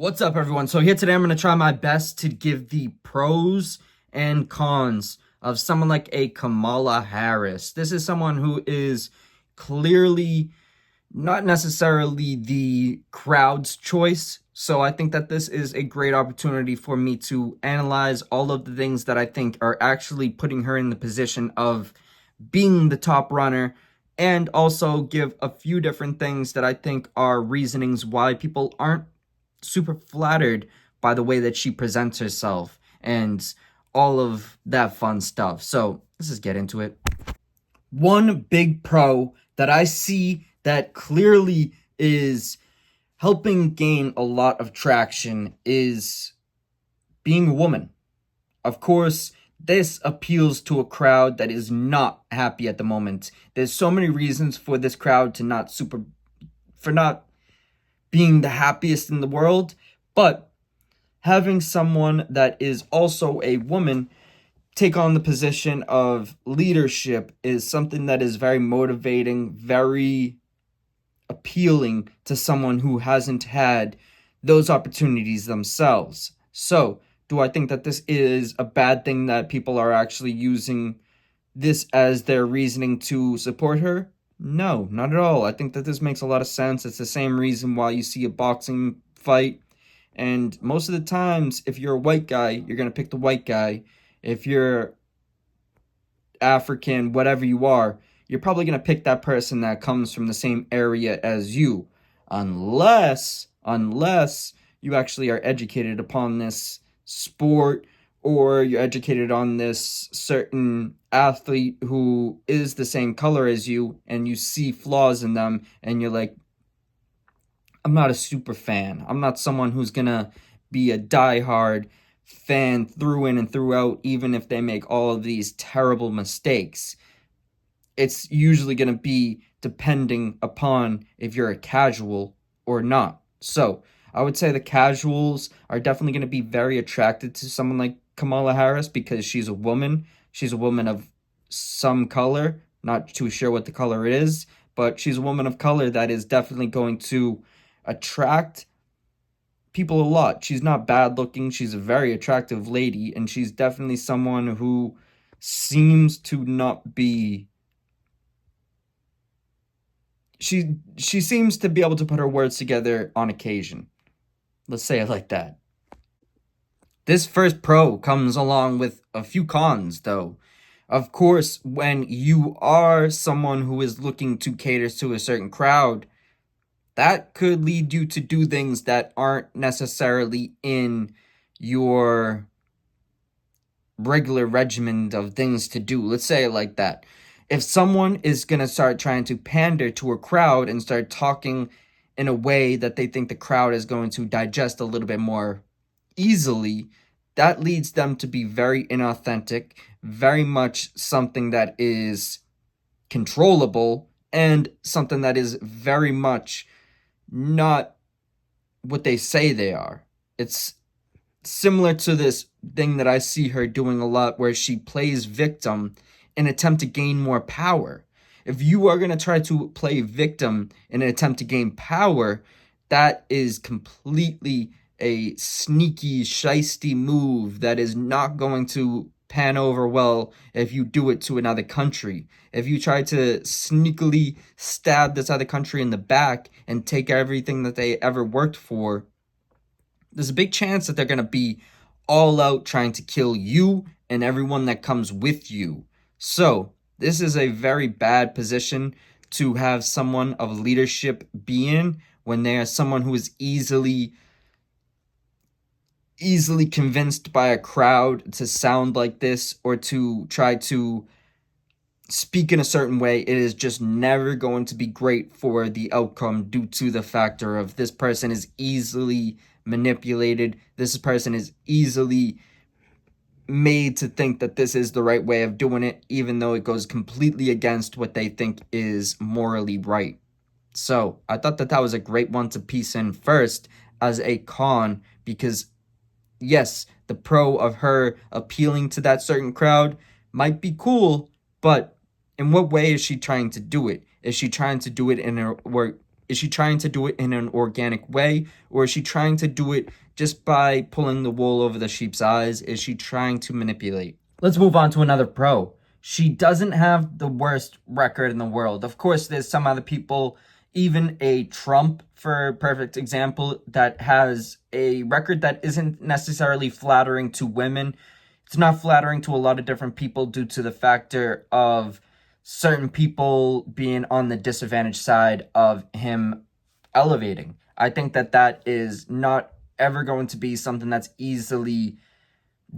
What's up, everyone? So here today I'm going to try my best to give the pros and cons of someone like a Kamala Harris. This is someone who is clearly not necessarily the crowd's choice. So I think that this is a great opportunity for me to analyze all of the things that I think are actually putting her in the position of being the top runner, and also give a few different things that I think are reasonings why people aren't super flattered by the way that she presents herself and all of that fun stuff. So let's just get into it. One big pro that I see that clearly is helping gain a lot of traction is being a woman. Of course, this appeals to a crowd that is not happy at the moment. There's so many reasons for this crowd to not being the happiest in the world, but having someone that is also a woman take on the position of leadership is something that is very motivating, very appealing to someone who hasn't had those opportunities themselves. So, do I think that this is a bad thing that people are actually using this as their reasoning to support her? No, not at all. I think that this makes a lot of sense. It's the same reason why you see a boxing fight. And most of the times, if you're a white guy, you're going to pick the white guy. If you're African, whatever you are, you're probably going to pick that person that comes from the same area as you. Unless you actually are educated upon this sport, or you're educated on this certain athlete who is the same color as you and you see flaws in them and you're like, I'm not a super fan. I'm not someone who's gonna be a diehard fan through in and throughout, even if they make all of these terrible mistakes. It's usually gonna be depending upon if you're a casual or not. So I would say the casuals are definitely going to be very attracted to someone like Kamala Harris because she's a woman. She's a woman of some color, not too sure what the color is, but she's a woman of color that is definitely going to attract people a lot. She's not bad looking. She's a very attractive lady, and she's definitely someone who seems to not be she seems to be able to put her words together on occasion. Let's say it like that. This first pro comes along with a few cons, though. Of course, when you are someone who is looking to cater to a certain crowd, that could lead you to do things that aren't necessarily in your regular regimen of things to do. Let's say it like that. If someone is going to start trying to pander to a crowd and start talking in a way that they think the crowd is going to digest a little bit more easily, that leads them to be very inauthentic, very much something that is controllable, and something that is very much not what they say they are. It's similar to this thing that I see her doing a lot where she plays victim in an attempt to gain more power. If you are going to try to play victim in an attempt to gain power, that is completely a sneaky, shisty move that is not going to pan over well if you do it to another country. If you try to sneakily stab this other country in the back and take everything that they ever worked for, there's a big chance that they're going to be all out trying to kill you and everyone that comes with you. So, this is a very bad position to have someone of leadership be in when they are someone who is easily convinced by a crowd to sound like this or to try to speak in a certain way. It is just never going to be great for the outcome due to the factor of this person is easily manipulated. This person is easily made to think that this is the right way of doing it, even though it goes completely against what they think is morally right. So I thought that that was a great one to piece in first as a con, because yes, the pro of her appealing to that certain crowd might be cool, but in what way is she trying to do it? Is she trying to do it in a where Is she trying to do it in an organic way, or is she trying to do it just by pulling the wool over the sheep's eyes? Is she trying to manipulate? Let's move on to another pro. She doesn't have the worst record in the world. Of course, there's some other people, even a Trump, for a perfect example, that has a record that isn't necessarily flattering to women. It's not flattering to a lot of different people due to the factor of certain people being on the disadvantaged side of him elevating. I think that that is not ever going to be something that's easily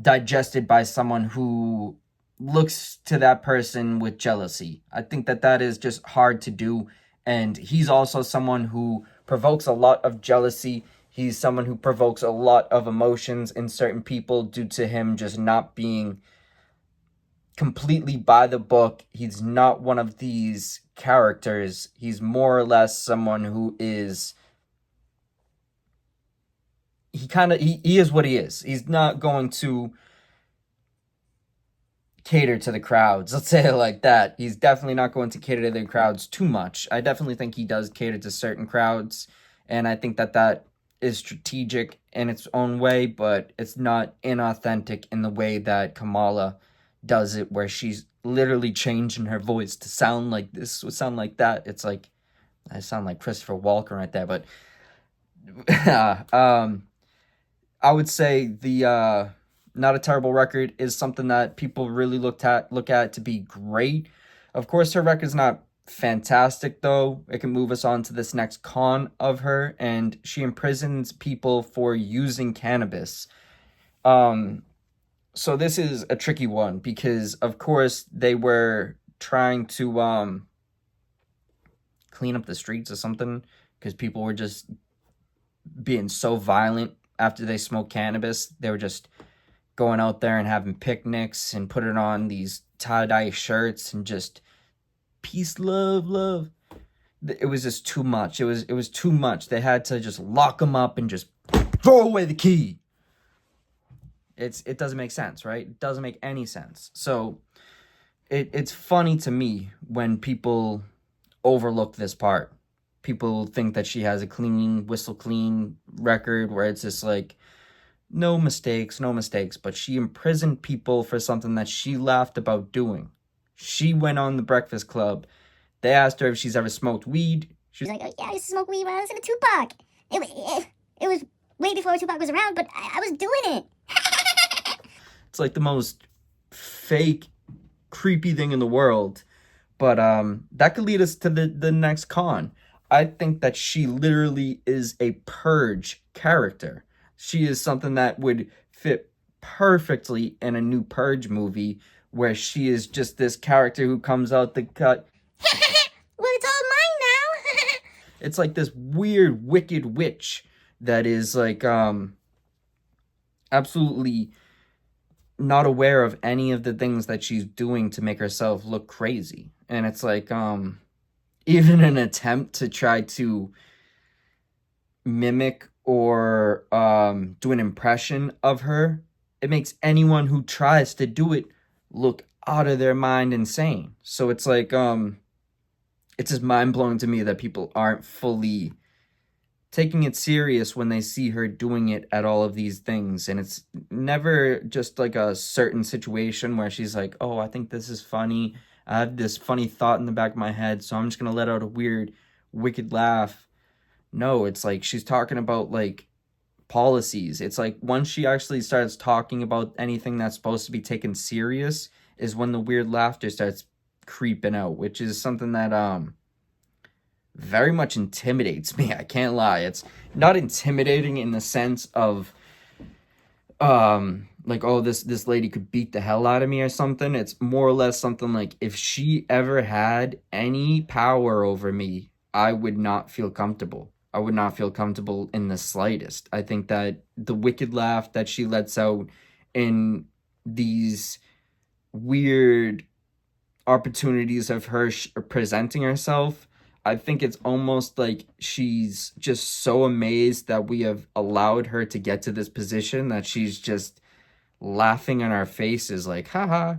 digested by someone who looks to that person with jealousy. I think that that is just hard to do. And he's also someone who provokes a lot of jealousy. He's someone who provokes a lot of emotions in certain people due to him just not being completely by the book. He's not one of these characters. He's more or less someone who is... He is what he is. He's not going to cater to the crowds. Let's say it like that. He's definitely not going to cater to the crowds too much. I definitely think he does cater to certain crowds, and I think that that is strategic in its own way, but it's not inauthentic in the way that Kamala does it, where she's literally changing her voice to sound like this, to sound like that. It's like, I sound like Christopher Walken right there, but I would say the not a terrible record is something that people really look at to be great. Of course, her record's not fantastic, though. It can move us on to this next con of her, and she imprisons people for using cannabis. So this is a tricky one because, of course, they were trying to clean up the streets or something because people were just being so violent after they smoked cannabis. They were just going out there and having picnics and putting on these tie-dye shirts and just peace, love, love. It was just too much. It was too much. They had to just lock them up and just throw away the key. It doesn't make sense, right? It doesn't make any sense. So it's funny to me when people overlook this part. People think that she has a clean, whistle clean record where it's just like, no mistakes, but she imprisoned people for something that she laughed about doing. She went on the Breakfast Club. They asked her if she's ever smoked weed. She's like, oh, yeah, I used to smoke weed when I was in a Tupac. It was way before Tupac was around, but I was doing it. It's like the most fake, creepy thing in the world. But that could lead us to the next con. I think that she literally is a Purge character. She is something that would fit perfectly in a new Purge movie where she is just this character who comes out the cut. Well, it's all mine now. It's like this weird, wicked witch that is like absolutely not aware of any of the things that she's doing to make herself look crazy. And it's like even an attempt to try to mimic or do an impression of her, it makes anyone who tries to do it look out of their mind insane. So it's like it's just mind-blowing to me that people aren't fully taking it serious when they see her doing it at all of these things. And it's never just like a certain situation where she's like, oh, I think this is funny. I have this funny thought in the back of my head, so I'm just going to let out a weird, wicked laugh. No, it's like she's talking about like policies. It's like once she actually starts talking about anything that's supposed to be taken serious is when the weird laughter starts creeping out, which is something that very much intimidates me. I can't lie. It's not intimidating in the sense of like, oh, this lady could beat the hell out of me or something. It's more or less something like, if she ever had any power over me, I would not feel comfortable. I would not feel comfortable in the slightest. I think that the wicked laugh that she lets out in these weird opportunities of her presenting herself, I think it's almost like she's just so amazed that we have allowed her to get to this position that she's just laughing in our faces like, haha,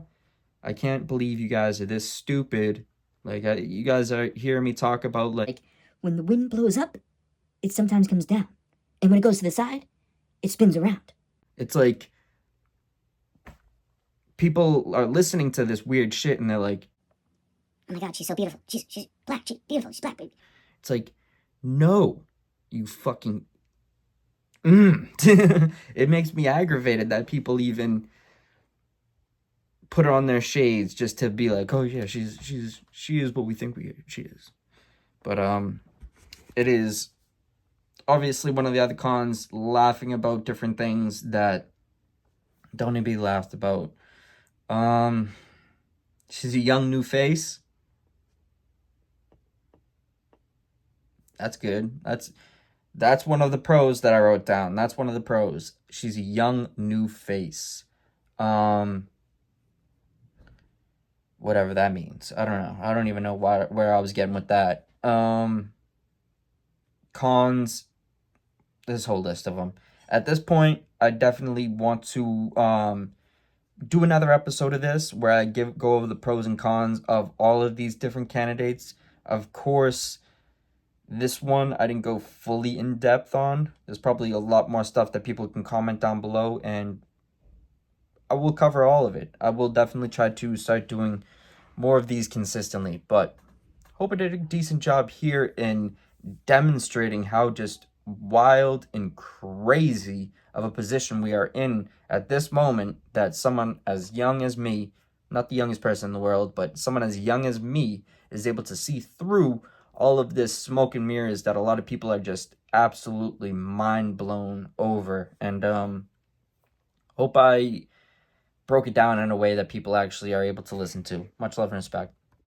I can't believe you guys are this stupid. Like, you guys are hearing me talk about like When the wind blows up, it sometimes comes down. And when it goes to the side, it spins around. It's like people are listening to this weird shit and they're like, oh my god, she's so beautiful. She's black. She's beautiful. She's black, baby. it's like, no, you fucking. It makes me aggravated that people even put on their shades just to be like, oh yeah, she is what we think she is. But it is obviously one of the other cons, laughing about different things that don't need to be laughed about. She's a young new face. That's good. That's one of the pros that I wrote down. That's one of the pros. She's a young new face. Whatever that means. I don't know. I don't even know where I was getting with that. Cons, this whole list of them. At this point, I definitely want to do another episode of this where I go over the pros and cons of all of these different candidates. Of course, this one I didn't go fully in depth on. There's probably a lot more stuff that people can comment down below, and I will cover all of it. I will definitely try to start doing more of these consistently, but hope I did a decent job here in demonstrating how just wild and crazy of a position we are in at this moment, that someone as young as me, not the youngest person in the world, but someone as young as me is able to see through all of this smoke and mirrors that a lot of people are just absolutely mind blown over. And hope I broke it down in a way that people actually are able to listen to. Much love and respect.